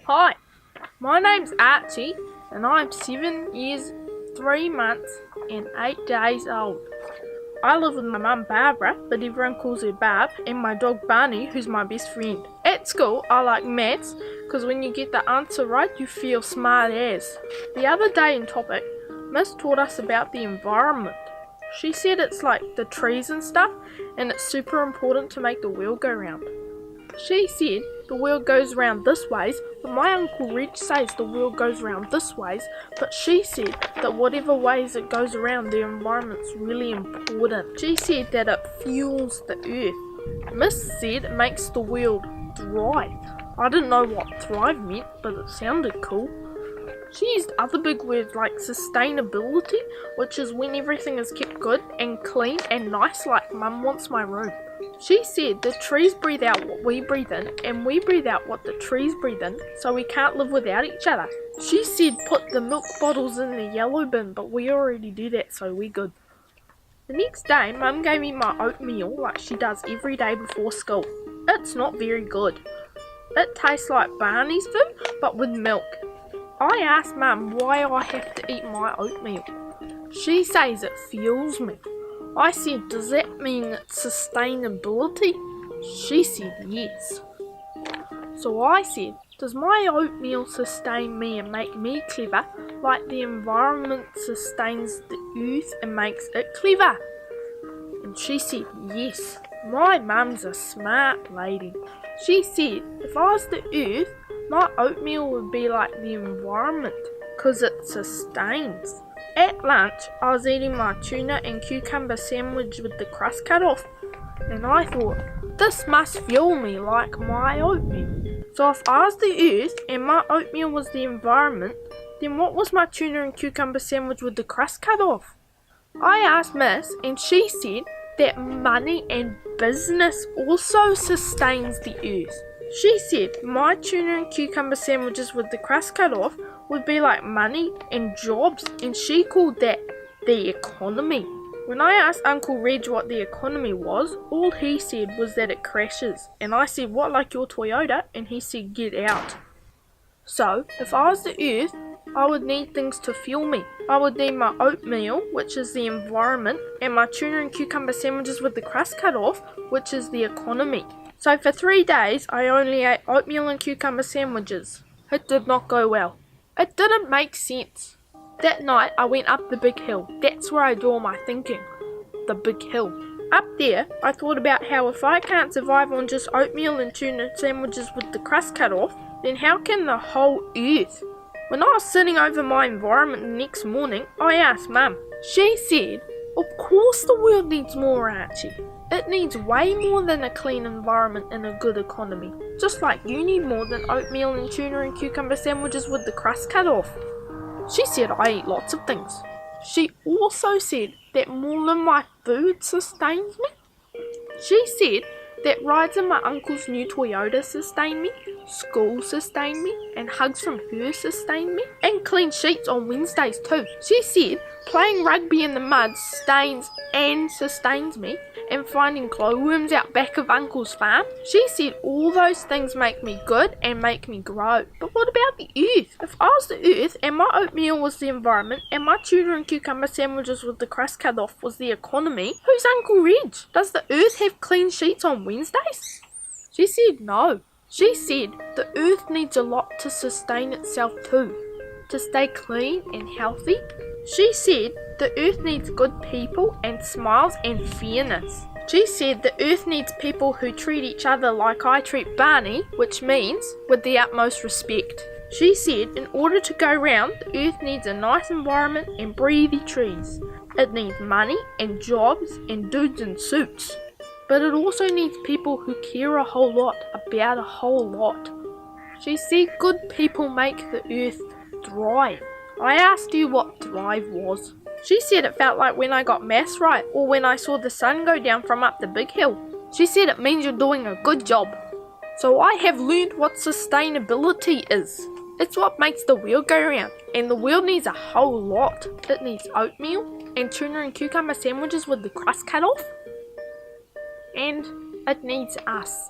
Hi, my name's Archie and I'm 7 years, 3 months and 8 days old. I live with my mum Barbara, but everyone calls her Barb, and my dog Barney, who's my best friend. At school, I like maths because when you get the answer right, you feel smart as. The other day in topic, Miss taught us about the environment. She said it's like the trees and stuff, and it's super important to make the world go round. She said the world goes round this ways, but my Uncle Reg says the world goes round this ways, but she said that whatever ways it goes around, the environment's really important. She said that it fuels the earth. Miss said it makes the world thrive. I didn't know what thrive meant, but it sounded cool. She used other big words like sustainability, which is when everything is kept good and clean and nice like Mum wants my room. She said the trees breathe out what we breathe in, and we breathe out what the trees breathe in, so we can't live without each other. She said put the milk bottles in the yellow bin, but we already do that, so we're good. The next day, Mum gave me my oatmeal like she does every day before school. It's not very good. It tastes like Barney's food, but with milk. I asked Mum why I have to eat my oatmeal. She says it fuels me. I said, does that mean it's sustainability? She said yes. So I said, does my oatmeal sustain me and make me clever, like the environment sustains the earth and makes it clever? And she said yes. My mum's a smart lady. She said, if I was the earth, my oatmeal would be like the environment, 'cause it sustains. At lunch, I was eating my tuna and cucumber sandwich with the crust cut off, and I thought, this must fuel me like my oatmeal. So if I was the earth and my oatmeal was the environment, then what was my tuna and cucumber sandwich with the crust cut off? I asked Miss, and she said that money and business also sustains the earth. She said my tuna and cucumber sandwiches with the crust cut off would be like money and jobs, and she called that the economy. When I asked Uncle Reg what the economy was, all he said was that it crashes, and I said, what, like your Toyota? And he said, get out. So, if I was the earth, I would need things to fuel me. I would need my oatmeal, which is the environment, and my tuna and cucumber sandwiches with the crust cut off, which is the economy. So for 3 days, I only ate oatmeal and cucumber sandwiches. It did not go well. It didn't make sense. That night, I went up the big hill. That's where I do all my thinking. The big hill. Up there, I thought about how if I can't survive on just oatmeal and tuna sandwiches with the crust cut off, then how can the whole earth? When I was sitting over my environment the next morning, I asked Mum. She said, of course the world needs more, Archie. It needs way more than a clean environment and a good economy. Just like you need more than oatmeal and tuna and cucumber sandwiches with the crust cut off. She said I eat lots of things. She also said that more than my food sustains me. She said that rides in my uncle's new Toyota sustain me, school sustain me, and hugs from her sustain me, and clean sheets on Wednesdays too. She said playing rugby in the mud stains and sustains me, and finding glowworms out back of Uncle's farm. She said all those things make me good and make me grow. But what about the earth? If I was the earth and my oatmeal was the environment and my tuna and cucumber sandwiches with the crust cut off was the economy, who's Uncle Reg? Does the earth have clean sheets on Wednesdays? She said no. She said the earth needs a lot to sustain itself too, to stay clean and healthy. She said the earth needs good people and smiles and fairness. She said the earth needs people who treat each other like I treat Barney, which means with the utmost respect. She said in order to go round, the earth needs a nice environment and breathy trees. It needs money and jobs and dudes in suits. But it also needs people who care a whole lot about a whole lot. She said good people make the earth thrive. I asked you what thrive was. She said it felt like when I got maths right, or when I saw the sun go down from up the big hill. She said it means you're doing a good job. So I have learned what sustainability is. It's what makes the world go round, and the world needs a whole lot. It needs oatmeal and tuna and cucumber sandwiches with the crust cut off, and it needs us.